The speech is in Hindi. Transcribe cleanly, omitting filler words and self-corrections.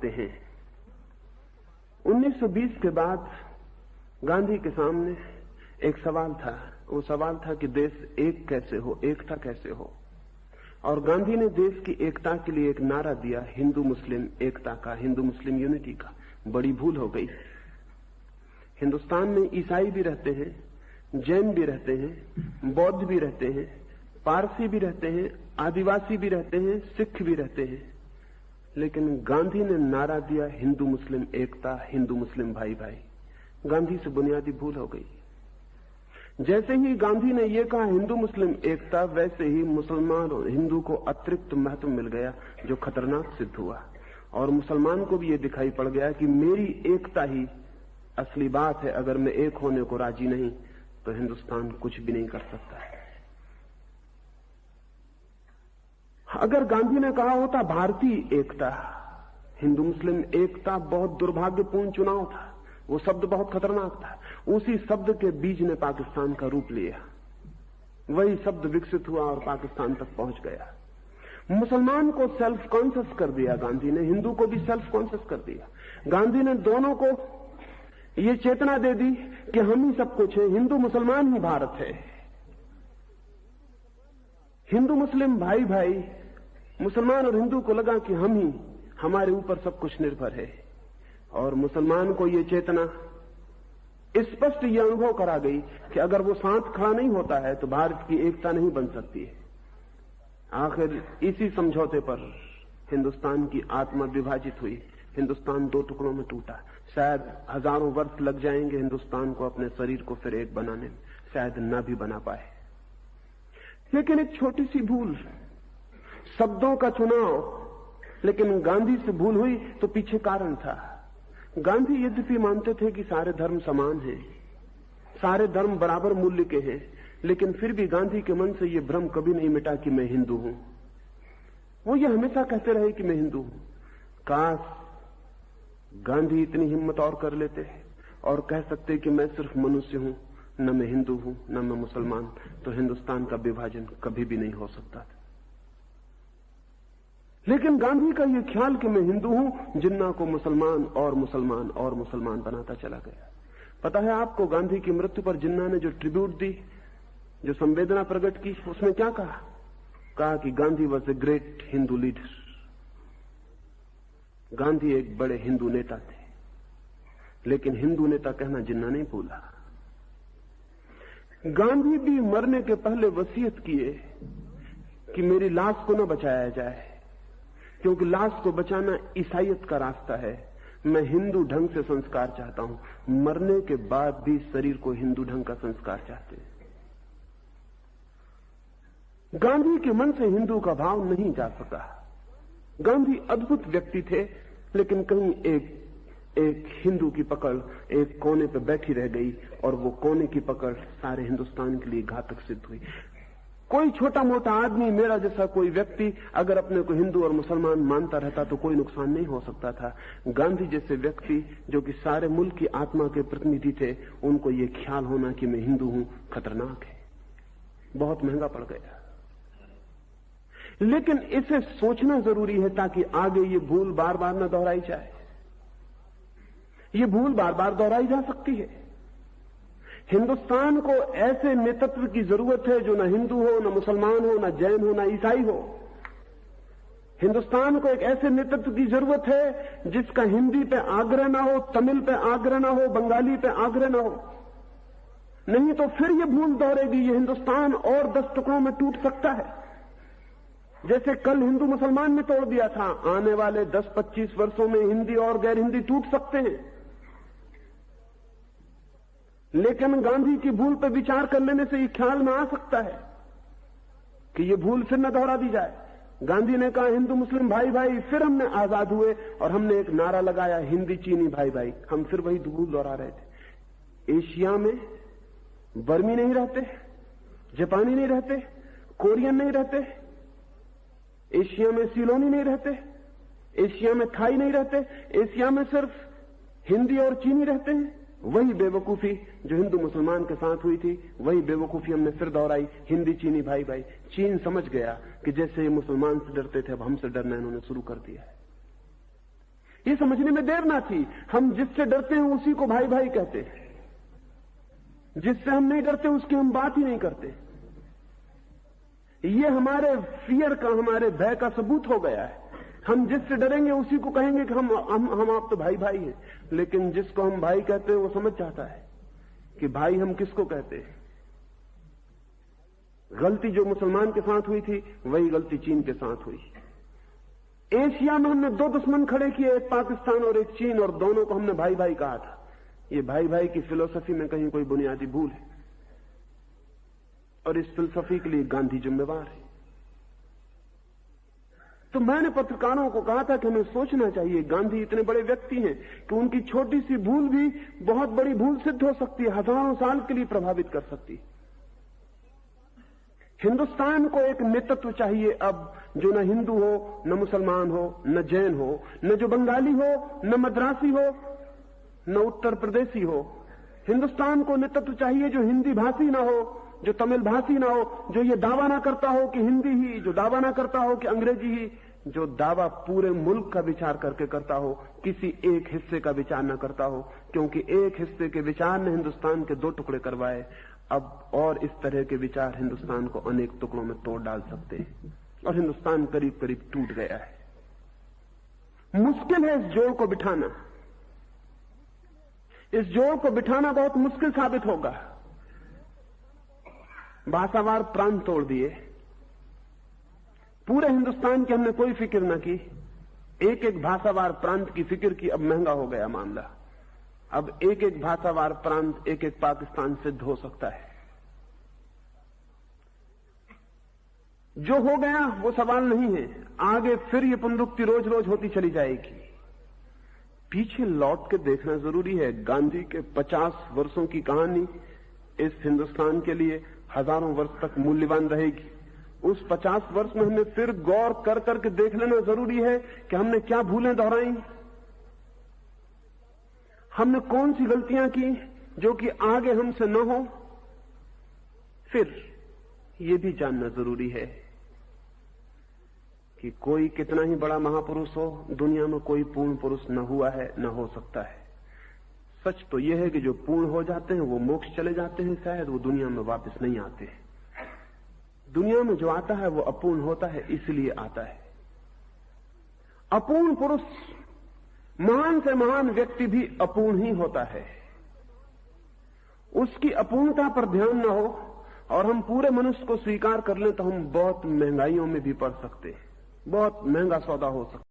हैं। 1920 के बाद गांधी के सामने एक सवाल था। वो सवाल था कि देश एक कैसे हो, एकता कैसे हो। और गांधी ने देश की एकता के लिए एक नारा दिया, हिंदू मुस्लिम एकता का, हिंदू मुस्लिम यूनिटी का। बड़ी भूल हो गई। हिंदुस्तान में ईसाई भी रहते हैं, जैन भी रहते हैं, बौद्ध भी रहते हैं, पारसी भी रहते हैं, आदिवासी भी रहते हैं, सिख भी रहते हैं। लेकिन गांधी ने नारा दिया हिंदू मुस्लिम एकता, हिंदू मुस्लिम भाई भाई। गांधी से बुनियादी भूल हो गई। जैसे ही गांधी ने यह कहा हिंदू मुस्लिम एकता, वैसे ही मुसलमान और हिंदू को अतिरिक्त महत्व मिल गया, जो खतरनाक सिद्ध हुआ। और मुसलमान को भी यह दिखाई पड़ गया कि मेरी एकता ही असली बात है। अगर मैं एक होने को राजी नहीं तो हिंदुस्तान कुछ भी नहीं कर सकता है। अगर गांधी ने कहा होता भारतीय एकता, हिंदू मुस्लिम एकता, बहुत दुर्भाग्यपूर्ण चुनाव था। वो शब्द बहुत खतरनाक था। उसी शब्द के बीज ने पाकिस्तान का रूप लिया। वही शब्द विकसित हुआ और पाकिस्तान तक पहुंच गया। मुसलमान को सेल्फ कॉन्शियस कर दिया गांधी ने, हिंदू को भी सेल्फ कॉन्शियस कर दिया। गांधी ने दोनों को ये चेतना दे दी कि हम ही सब कुछ है, हिंदू मुसलमान ही भारत है। हिंदू मुस्लिम भाई भाई, मुसलमान और हिंदू को लगा कि हम ही, हमारे ऊपर सब कुछ निर्भर है। और मुसलमान को ये चेतना स्पष्ट ये अनुभव करा गई कि अगर वो साथ खड़ा नहीं होता है तो भारत की एकता नहीं बन सकती है। आखिर इसी समझौते पर हिंदुस्तान की आत्मा विभाजित हुई। हिंदुस्तान दो टुकड़ों में टूटा। शायद हजारों वर्ष लग जाएंगे हिंदुस्तान को अपने शरीर को फिर एक बनाने में, शायद न भी बना पाए। लेकिन एक छोटी सी भूल, शब्दों का चुनाव। लेकिन गांधी से भूल हुई तो पीछे कारण था। गांधी यद्यपि मानते थे कि सारे धर्म समान हैं, सारे धर्म बराबर मूल्य के हैं, लेकिन फिर भी गांधी के मन से यह भ्रम कभी नहीं मिटा कि मैं हिंदू हूं। वो ये हमेशा कहते रहे कि मैं हिंदू हूं। काश गांधी इतनी हिम्मत और कर लेते और कह सकते कि मैं सिर्फ मनुष्य हूं, न मैं हिंदू हूं न मैं मुसलमान, तो हिंदुस्तान का विभाजन कभी भी नहीं हो सकता था। लेकिन गांधी का यह ख्याल कि मैं हिंदू हूं, जिन्ना को मुसलमान और मुसलमान और मुसलमान बनाता चला गया। पता है आपको, गांधी की मृत्यु पर जिन्ना ने जो ट्रिब्यूट दी, जो संवेदना प्रकट की, उसमें क्या कहा? कहा कि Gandhi was a great Hindu leader. Gandhi एक बड़े हिंदू नेता थे। लेकिन हिंदू नेता कहना जिन्ना नहीं भूला। गांधी भी मरने के पहले वसीयत किए कि मेरी लाश को न बचाया जाए, क्योंकि लाश को बचाना ईसाइयत का रास्ता है। मैं हिंदू ढंग से संस्कार चाहता हूं। मरने के बाद भी शरीर को हिंदू ढंग का संस्कार चाहते हैं। गांधी के मन से हिंदू का भाव नहीं जा सका। गांधी अद्भुत व्यक्ति थे, लेकिन कहीं एक हिंदू की पकड़ एक कोने पे बैठी रह गई, और वो कोने की पकड़ सारे हिंदुस्तान के लिए घातक सिद्ध हुई। कोई छोटा मोटा आदमी, मेरा जैसा कोई व्यक्ति, अगर अपने को हिंदू और मुसलमान मानता रहता तो कोई नुकसान नहीं हो सकता था। गांधी जैसे व्यक्ति, जो कि सारे मुल्क की आत्मा के प्रतिनिधि थे, उनको ये ख्याल होना कि मैं हिंदू हूं खतरनाक है, बहुत महंगा पड़ गया। लेकिन इसे सोचना जरूरी है ताकि आगे ये भूल बार बार न दोहराई जाए। ये भूल बार बार दोहराई जा सकती है। हिंदुस्तान को ऐसे नेतृत्व की जरूरत है जो न हिंदू हो, न मुसलमान हो, न जैन हो, न ईसाई हो। हिंदुस्तान को एक ऐसे नेतृत्व की जरूरत है जिसका हिंदी पे आग्रह ना हो, तमिल पे आग्रह ना हो, बंगाली पे आग्रह ना हो। नहीं तो फिर ये भूल दोहरेगी। ये हिंदुस्तान और 10 टुकड़ों में टूट सकता है। जैसे कल हिंदू मुसलमान ने तोड़ दिया था, आने वाले 10-25 वर्षों में हिंदी और गैर हिंदी टूट सकते हैं। लेकिन गांधी की भूल पर विचार कर लेने से ये ख्याल में आ सकता है कि ये भूल फिर न दोहरा दी जाए। गांधी ने कहा हिंदू मुस्लिम भाई भाई, फिर हमने आजाद हुए और हमने एक नारा लगाया हिंदी चीनी भाई भाई। हम फिर वही भूल दोहरा रहे थे। एशिया में बर्मी नहीं रहते, जापानी नहीं रहते, कोरियन नहीं रहते, एशिया में सीलोनी नहीं रहते, एशिया में थाई नहीं रहते, एशिया में सिर्फ हिंदी और चीनी रहते हैं। वही बेवकूफी जो हिंदू मुसलमान के साथ हुई थी, वही बेवकूफी हमने फिर दोहराई, हिंदी चीनी भाई भाई। चीन समझ गया कि जैसे ये मुसलमान से डरते थे, अब हमसे डरना इन्होंने शुरू कर दिया है। ये समझने में देर ना थी। हम जिससे डरते हैं उसी को भाई भाई कहते हैं, जिससे हम नहीं डरते उसकी हम बात ही नहीं करते। ये हमारे फियर का, हमारे भय का सबूत हो गया है। हम जिससे डरेंगे उसी को कहेंगे कि हम आप तो भाई भाई हैं, लेकिन जिसको हम भाई कहते हैं वो समझ जाता है कि भाई हम किसको कहते हैं। गलती जो मुसलमान के साथ हुई थी वही गलती चीन के साथ हुई। एशिया में हमने दो दुश्मन खड़े किए, एक पाकिस्तान और एक चीन, और दोनों को हमने भाई भाई कहा था। ये भाई भाई की फिलोसफी में कहीं कोई बुनियादी भूल है, और इस फिलोसफी के लिए गांधी जिम्मेवार है। तो मैंने पत्रकारों को कहा था कि हमें सोचना चाहिए, गांधी इतने बड़े व्यक्ति हैं कि उनकी छोटी सी भूल भी बहुत बड़ी भूल सिद्ध हो सकती है, हजारों साल के लिए प्रभावित कर सकती है। हिंदुस्तान को एक नेतृत्व चाहिए अब, जो न हिंदू हो, न मुसलमान हो, न जैन हो, न जो बंगाली हो, न मद्रासी हो, न उत्तर प्रदेशी हो। हिंदुस्तान को नेतृत्व चाहिए जो हिंदी भाषी ना हो, जो तमिल भाषी ना हो, जो ये दावा ना करता हो कि हिंदी ही, जो दावा ना करता हो कि अंग्रेजी ही, जो दावा पूरे मुल्क का विचार करके करता हो, किसी एक हिस्से का विचार ना करता हो, क्योंकि एक हिस्से के विचार ने हिंदुस्तान के दो टुकड़े करवाए। अब और इस तरह के विचार हिंदुस्तान को अनेक टुकड़ों में तोड़ डाल सकते हैं, और हिंदुस्तान करीब करीब टूट गया है। मुश्किल है इस जोड़ को बिठाना, इस जोड़ को बिठाना बहुत मुश्किल साबित होगा। भाषावार प्रांत तोड़ दिए, पूरे हिंदुस्तान की हमने कोई फिक्र न की, एक एक भाषावार प्रांत की फिक्र की। अब महंगा हो गया मामला, अब एक एक भाषावार प्रांत एक एक पाकिस्तान सिद्ध हो सकता है। जो हो गया वो सवाल नहीं है, आगे फिर ये पुनरुक्ति रोज रोज होती चली जाएगी। पीछे लौट के देखना जरूरी है। गांधी के 50 वर्षों की कहानी इस हिंदुस्तान के लिए हजारों वर्ष तक मूल्यवान रहेगी। उस 50 वर्ष में हमें फिर गौर कर करके देख लेना जरूरी है कि हमने क्या भूलें दोहराई, हमने कौन सी गलतियां की जो कि आगे हमसे न हो। फिर ये भी जानना जरूरी है कि कोई कितना ही बड़ा महापुरुष हो, दुनिया में कोई पूर्ण पुरुष न हुआ है, न हो सकता है। सच तो यह है कि जो पूर्ण हो जाते हैं वो मोक्ष चले जाते हैं, शायद वो दुनिया में वापस नहीं आते हैं। दुनिया में जो आता है वो अपूर्ण होता है, इसलिए आता है। अपूर्ण पुरुष, महान से महान व्यक्ति भी अपूर्ण ही होता है। उसकी अपूर्णता पर ध्यान न हो और हम पूरे मनुष्य को स्वीकार कर लें तो हम बहुत महंगाइयों में भी पड़ सकते हैं, बहुत महंगा सौदा हो सकता है।